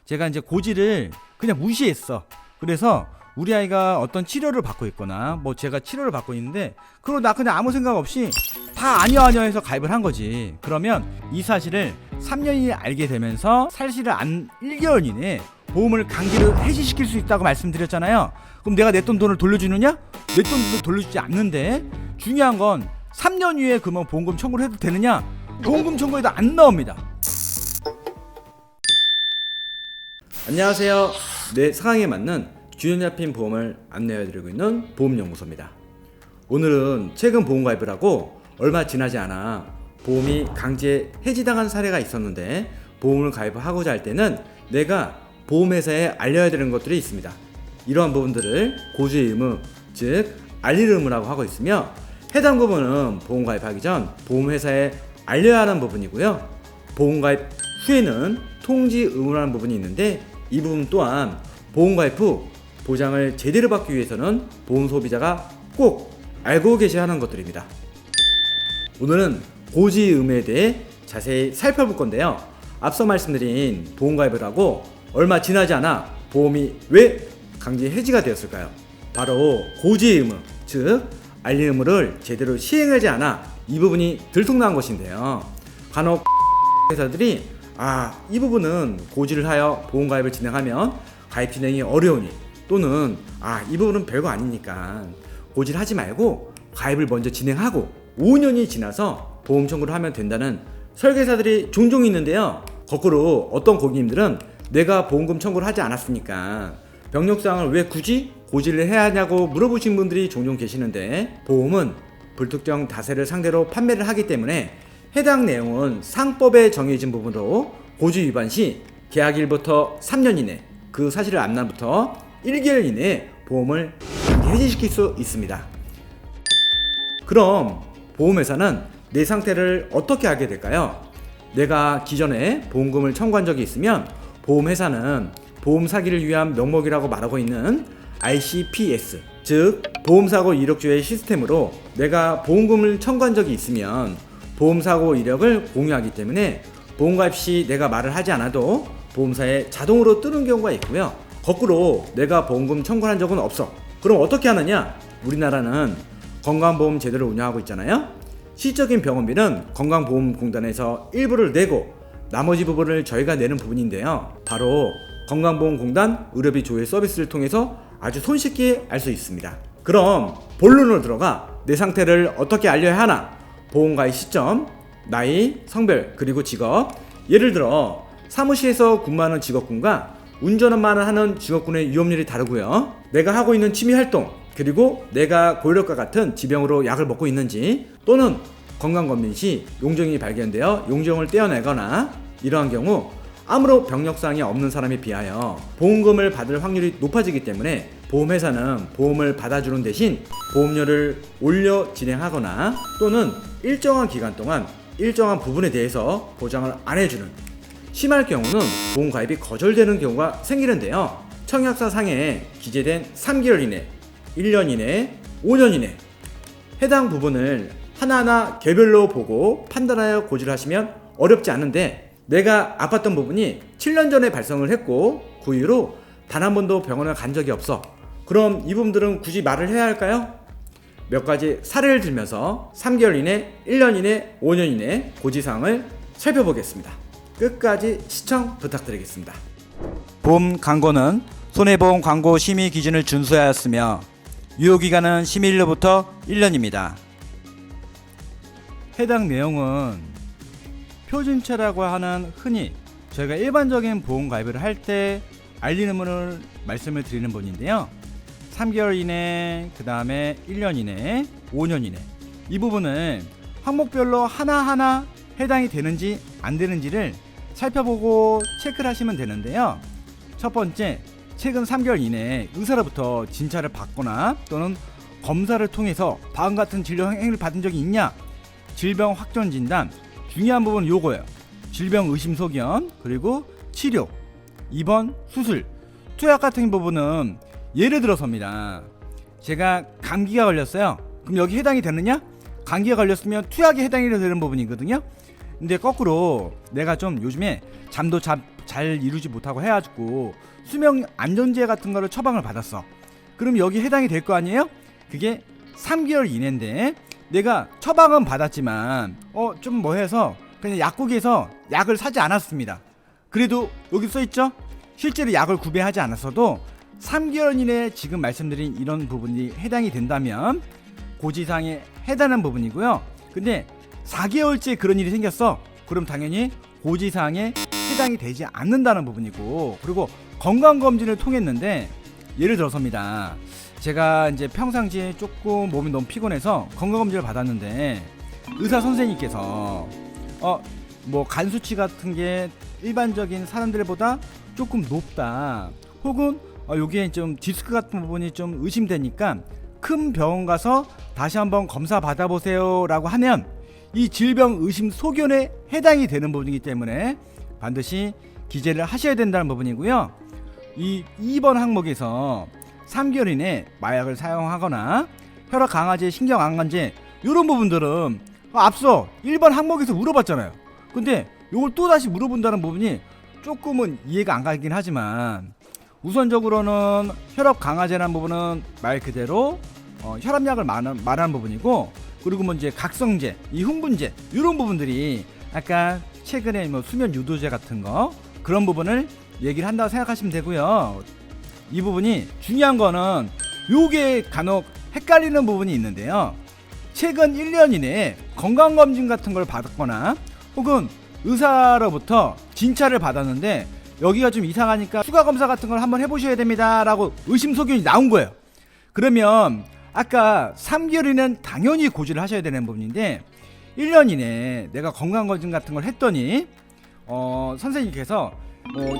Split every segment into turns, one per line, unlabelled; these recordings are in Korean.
제가 이제 고지를 그냥 무시했어. 그래서 우리 아이가 어떤 치료를 받고 있거나 뭐 제가 치료를 받고 있는데 그걸 나 그냥 아무 생각 없이 다 아니요 해서 가입을 한 거지. 그러면 이 사실을 3년이 알게 되면서 사실을 안 1개월 이내에 보험을 강제로 해지시킬 수 있다고 말씀드렸잖아요. 그럼 내가 냈던 돈을 돌려주느냐? 내 돈도 돌려주지 않는데 중요한 건 3년 후에 그러면 보험금 청구를 해도 되느냐? 보험금 청구에도 안 나옵니다. 안녕하세요. 내 상황에 맞는 균형 잡힌 보험을 안내해드리고 있는 보험연구소입니다. 오늘은 최근 보험 가입을 하고 얼마 지나지 않아 보험이 강제 해지당한 사례가 있었는데 보험을 가입하고자 할 때는 내가 보험회사에 알려야 되는 것들이 있습니다. 이러한 부분들을 고지의 의무, 즉 알릴 의무라고 하고 있으며 해당 부분은 보험 가입하기 전 보험회사에 알려야 하는 부분이고요. 보험 가입 후에는 통지 의무라는 부분이 있는데 이 부분 또한 보험 가입 후 보장을 제대로 받기 위해서는 보험 소비자가 꼭 알고 계셔야 하는 것들입니다. 오늘은 고지 의무에 대해 자세히 살펴볼 건데요. 앞서 말씀드린 보험 가입을 하고 얼마 지나지 않아 보험이 왜 강제 해지가 되었을까요? 바로 고지 의무, 즉 알림 의무를 제대로 시행하지 않아 이 부분이 들통난 것인데요. 간혹 회사들이 이 부분은 고지를 하여 보험 가입을 진행하면 가입 진행이 어려우니 또는 이 부분은 별거 아니니까 고지를 하지 말고 가입을 먼저 진행하고 5년이 지나서 보험 청구를 하면 된다는 설계사들이 종종 있는데요. 거꾸로 어떤 고객님들은 내가 보험금 청구를 하지 않았으니까 병력사항을 왜 굳이 고지를 해야 하냐고 물어보신 분들이 종종 계시는데 보험은 불특정 다세를 상대로 판매를 하기 때문에 해당 내용은 상법에 정해진 부분으로 고지 위반 시 계약일부터 3년 이내 그 사실을 안 날부터 1개월 이내에 보험을 해지시킬 수 있습니다. 그럼 보험회사는 내 상태를 어떻게 알게 될까요? 내가 기존에 보험금을 청구한 적이 있으면 보험회사는 보험 사기를 위한 명목이라고 말하고 있는 ICPS, 즉 보험사고 이력조회 시스템으로 내가 보험금을 청구한 적이 있으면 보험사고 이력을 공유하기 때문에 보험가입 시 내가 말을 하지 않아도 보험사에 자동으로 뜨는 경우가 있고요. 거꾸로 내가 보험금 청구한 적은 없어. 그럼 어떻게 하느냐? 우리나라는 건강보험 제도를 운영하고 있잖아요. 시적인 병원비는 건강보험공단에서 일부를 내고 나머지 부분을 저희가 내는 부분인데요. 바로 건강보험공단 의료비 조회 서비스를 통해서 아주 손쉽게 알 수 있습니다. 그럼 본론으로 들어가 내 상태를 어떻게 알려야 하나? 보험가입 시점, 나이, 성별, 그리고 직업. 예를 들어 사무실에서 근무하는 직업군과 운전만을 하는 직업군의 위험률이 다르고요. 내가 하고 있는 취미활동, 그리고 내가 고혈압과 같은 지병으로 약을 먹고 있는지, 또는 건강검진 시 용종이 발견되어 용종을 떼어내거나 이러한 경우 아무런 병력사항이 없는 사람에 비하여 보험금을 받을 확률이 높아지기 때문에 보험회사는 보험을 받아주는 대신 보험료를 올려 진행하거나 또는 일정한 기간 동안 일정한 부분에 대해서 보장을 안 해주는, 심할 경우는 보험 가입이 거절되는 경우가 생기는데요. 청약서 상에 기재된 3개월 이내, 1년 이내, 5년 이내 해당 부분을 하나하나 개별로 보고 판단하여 고지를 하시면 어렵지 않은데 내가 아팠던 부분이 7년 전에 발생을 했고 그 이후로 단 한 번도 병원을 간 적이 없어. 그럼 이 부분들은 굳이 말을 해야 할까요? 몇 가지 사례를 들면서 3개월 이내, 1년 이내, 5년 이내 고지사항을 살펴보겠습니다. 끝까지 시청 부탁드리겠습니다. 보험 광고는 손해보험 광고 심의 기준을 준수하였으며 유효기간은 심의일로부터 1년입니다. 해당 내용은 표준체라고 하는 흔히 저희가 일반적인 보험 가입을 할 때 알리는 분을 말씀을 드리는 분인데요. 3개월 이내, 그 다음에 1년 이내, 5년 이내 이 부분을 항목별로 하나하나 해당이 되는지 안 되는지를 살펴보고 체크를 하시면 되는데요. 첫 번째, 최근 3개월 이내에 의사로부터 진찰을 받거나 또는 검사를 통해서 다음 같은 진료 행위를 받은 적이 있냐? 질병 확정 진단, 중요한 부분은 요거예요. 질병 의심 소견, 그리고 치료, 입원, 수술, 투약 같은 부분은 예를 들어서입니다. 제가 감기가 걸렸어요. 그럼 여기 해당이 되느냐? 감기가 걸렸으면 투약에 해당이 되는 부분이거든요. 근데 거꾸로 내가 좀 요즘에 잠도
잘 이루지 못하고 해가지고 수명 안전제 같은 거를 처방을 받았어. 그럼 여기 해당이 될 거 아니에요? 그게 3개월 이내인데 내가 처방은 받았지만 좀 뭐해서 그냥 약국에서 약을 사지 않았습니다. 그래도 여기 써있죠? 실제로 약을 구매하지 않았어도 3개월 이내에 지금 말씀드린 이런 부분이 해당이 된다면 고지사항에 해당하는 부분이고요. 근데 4개월째 그런 일이 생겼어. 그럼 당연히 고지사항에 해당이 되지 않는다는 부분이고, 그리고 건강검진을 통했는데 예를 들어서입니다. 제가 이제 평상시에 조금 몸이 너무 피곤해서 건강검진을 받았는데 의사 선생님께서 뭐 간 수치 같은 게 일반적인 사람들보다 조금 높다, 혹은 여기에 좀 디스크 같은 부분이 좀 의심되니까 큰 병원 가서 다시 한번 검사 받아보세요 라고 하면 이 질병 의심 소견에 해당이 되는 부분이기 때문에 반드시 기재를 하셔야 된다는 부분이고요. 이 2번 항목에서 3개월 이내 마약을 사용하거나 혈압 강화제, 신경 안감제 이런 부분들은 앞서 1번 항목에서 물어봤잖아요. 근데 이걸 또 다시 물어본다는 부분이 조금은 이해가 안 가긴 하지만, 우선적으로는 혈압 강화제라는 부분은 말 그대로 혈압약을 말하는 부분이고, 그리고 뭐 이제 각성제, 이 흥분제 이런 부분들이 아까 최근에 뭐 수면 유도제 같은 거 그런 부분을 얘기를 한다고 생각하시면 되고요. 이 부분이 중요한 거는 요게 간혹 헷갈리는 부분이 있는데요. 최근 1년 이내에 건강검진 같은 걸 받았거나 혹은 의사로부터 진찰을 받았는데 여기가 좀 이상하니까 추가 검사 같은 걸 한번 해보셔야 됩니다 라고 의심소견이 나온 거예요. 그러면 아까 3개월 이내는 당연히 고지를 하셔야 되는 부분인데 1년 이내에 내가 건강검진 같은 걸 했더니 선생님께서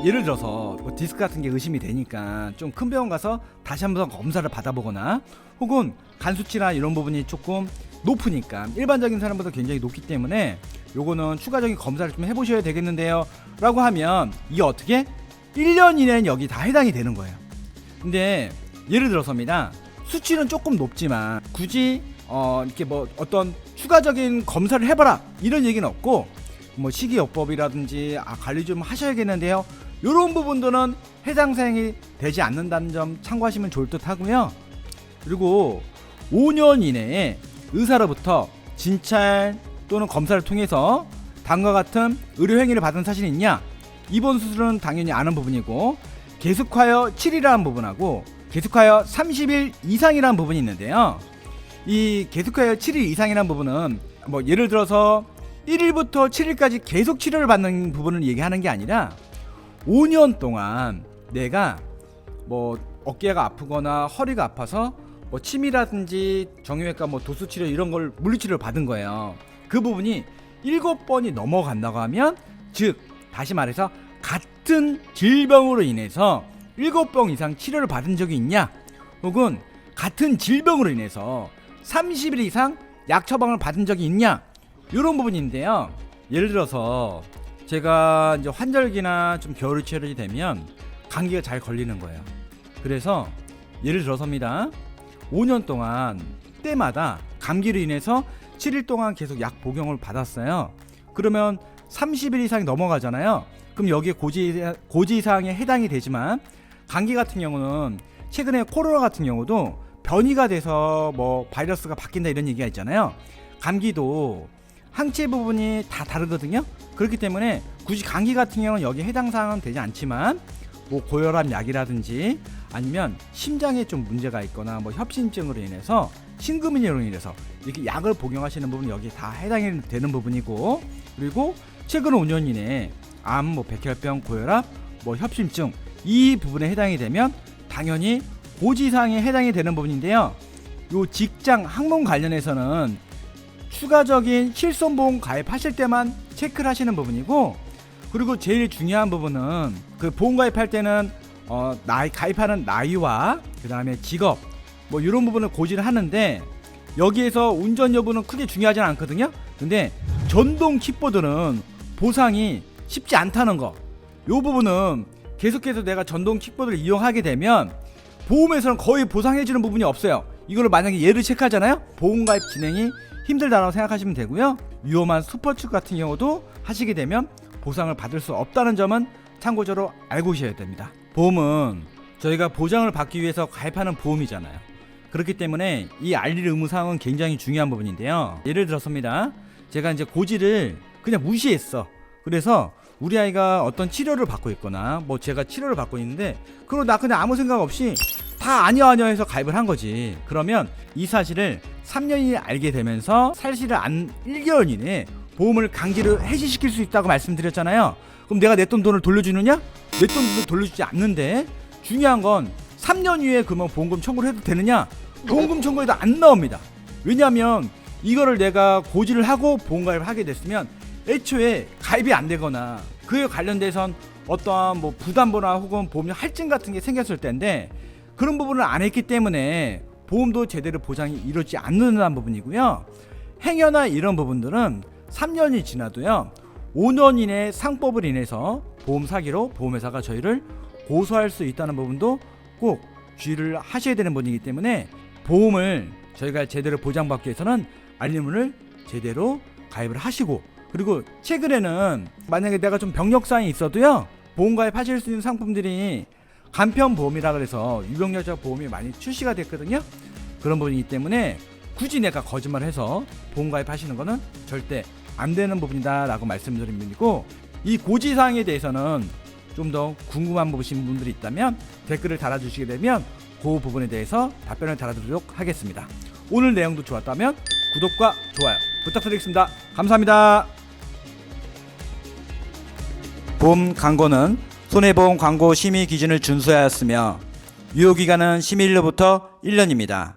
예를 들어서 뭐 디스크 같은 게 의심이 되니까 좀 큰 병원 가서 다시 한번 검사를 받아보거나, 혹은 간 수치나 이런 부분이 조금 높으니까 일반적인 사람보다 굉장히 높기 때문에 요거는 추가적인 검사를 좀 해보셔야 되겠는데요 라고 하면 이게 어떻게 1년 이내는 여기 다 해당이 되는 거예요. 근데 예를 들어서입니다. 수치는 조금 높지만 굳이 이렇게 뭐 어떤 추가적인 검사를 해봐라 이런 얘기는 없고, 뭐 식이요법이라든지 관리 좀 하셔야겠는데요 이런 부분들은 해당 사항이 되지 않는다는 점 참고하시면 좋을 듯 하고요. 그리고 5년 이내에 의사로부터 진찰 또는 검사를 통해서 다음과 같은 의료 행위를 받은 사실이 있냐, 입원 수술은 당연히 아는 부분이고, 계속하여 7일이라는 부분하고 계속하여 30일 이상이라는 부분이 있는데요. 이 계속하여 7일 이상이라는 부분은 뭐 예를 들어서 1일부터 7일까지 계속 치료를 받는 부분을 얘기하는 게 아니라 5년 동안 내가 뭐 어깨가 아프거나 허리가 아파서 뭐 침이라든지 정형외과 뭐 도수치료 이런 걸 물리치료를 받은 거예요. 그 부분이 7번이 넘어간다고 하면, 즉 다시 말해서 같은 질병으로 인해서 7번 이상 치료를 받은 적이 있냐, 혹은 같은 질병으로 인해서 30일 이상 약 처방을 받은 적이 있냐, 이런 부분인데요. 예를 들어서 제가 이제 환절기나 좀 겨울철이 되면 감기가 잘 걸리는 거예요. 그래서 예를 들어서입니다. 5년 동안 때마다 감기로 인해서 7일 동안 계속 약 복용을 받았어요. 그러면 30일 이상이 넘어가잖아요. 그럼 여기에 고지사항에 해당이 되지만, 감기 같은 경우는 최근에 코로나 같은 경우도 변이가 돼서 뭐 바이러스가 바뀐다 이런 얘기가 있잖아요. 감기도 항체 부분이 다 다르거든요. 그렇기 때문에 굳이 감기 같은 경우는 여기에 해당 사항은 되지 않지만, 뭐 고혈압 약이라든지 아니면 심장에 좀 문제가 있거나 뭐 협심증으로 인해서 심근경으로 인해서 이렇게 약을 복용하시는 부분 여기 다 해당이 되는 부분이고, 그리고 최근 5년 이내에 암, 뭐 백혈병, 고혈압, 뭐 협심증 이 부분에 해당이 되면 당연히 고지사항에 해당이 되는 부분인데요. 요 직장 항목 관련해서는 추가적인 실손보험 가입하실 때만 체크를 하시는 부분이고, 그리고 제일 중요한 부분은 그 보험 가입할 때는 가입하는 나이와 그 다음에 직업 뭐 이런 부분을 고지를 하는데, 여기에서 운전 여부는 크게 중요하진 않거든요. 근데 전동 킥보드는 보상이 쉽지 않다는 거, 요 부분은 계속해서 내가 전동 킥보드를 이용하게 되면 보험에서는 거의 보상해주는 부분이 없어요. 이거를 만약에 얘를 체크하잖아요. 보험 가입 진행이 힘들다라고 생각하시면 되고요. 위험한 스포츠 같은 경우도 하시게 되면 보상을 받을 수 없다는 점은 참고적으로 알고 계셔야 됩니다. 보험은 저희가 보장을 받기 위해서 가입하는 보험이잖아요. 그렇기 때문에 이 알릴 의무사항은 굉장히 중요한 부분인데요. 예를 들었습니다. 제가 이제 고지를 그냥 무시했어. 그래서 우리 아이가 어떤 치료를 받고 있거나 뭐 제가 치료를 받고 있는데 그걸 나 그냥 아무 생각 없이 다 아니야 해서 가입을 한 거지. 그러면 이 사실을 3년이 알게 되면서 사실을 안 1개월 이내에 보험을 강제로 해지시킬 수 있다고 말씀드렸잖아요. 그럼 내가 냈던 돈을 돌려주느냐? 내 돈을 돌려주지 않는데 중요한 건 3년 이후에 그러면 보험금 청구를 해도 되느냐? 보험금 청구해도 안 나옵니다. 왜냐하면 이거를 내가 고지를 하고 보험가입을 하게 됐으면 애초에 가입이 안 되거나 그에 관련돼선 어떠한 뭐 부담보나 혹은 보험료 할증 같은 게 생겼을 텐데 그런 부분을 안 했기 때문에 보험도 제대로 보장이 이루어지지 않는다는 부분이고요. 행여나 이런 부분들은 3년이 지나도요 5년 이내 상법을 인해서 보험 사기로 보험회사가 저희를 고소할 수 있다는 부분도 꼭 주의를 하셔야 되는 부분이기 때문에 보험을 저희가 제대로 보장받기 위해서는 알림문을 제대로 가입을 하시고, 그리고 최근에는 만약에 내가 좀 병력사항이 있어도요 보험 가입하실 수 있는 상품들이 간편보험이라 그래서 유병력자 보험이 많이 출시가 됐거든요. 그런 부분이기 때문에 굳이 내가 거짓말해서 보험 가입하시는 거는 절대 안 되는 부분이다 라고 말씀드린 분이고, 이 고지사항에 대해서는 좀 더 궁금한 부분이신 분들이 있다면 댓글을 달아주시게 되면 그 부분에 대해서 답변을 달아드리도록 하겠습니다. 오늘 내용도 좋았다면 구독과 좋아요 부탁드리겠습니다. 감사합니다. 보험 광고는 손해보험 광고 심의 기준을 준수하였으며 유효기간은 심의일로부터 1년입니다.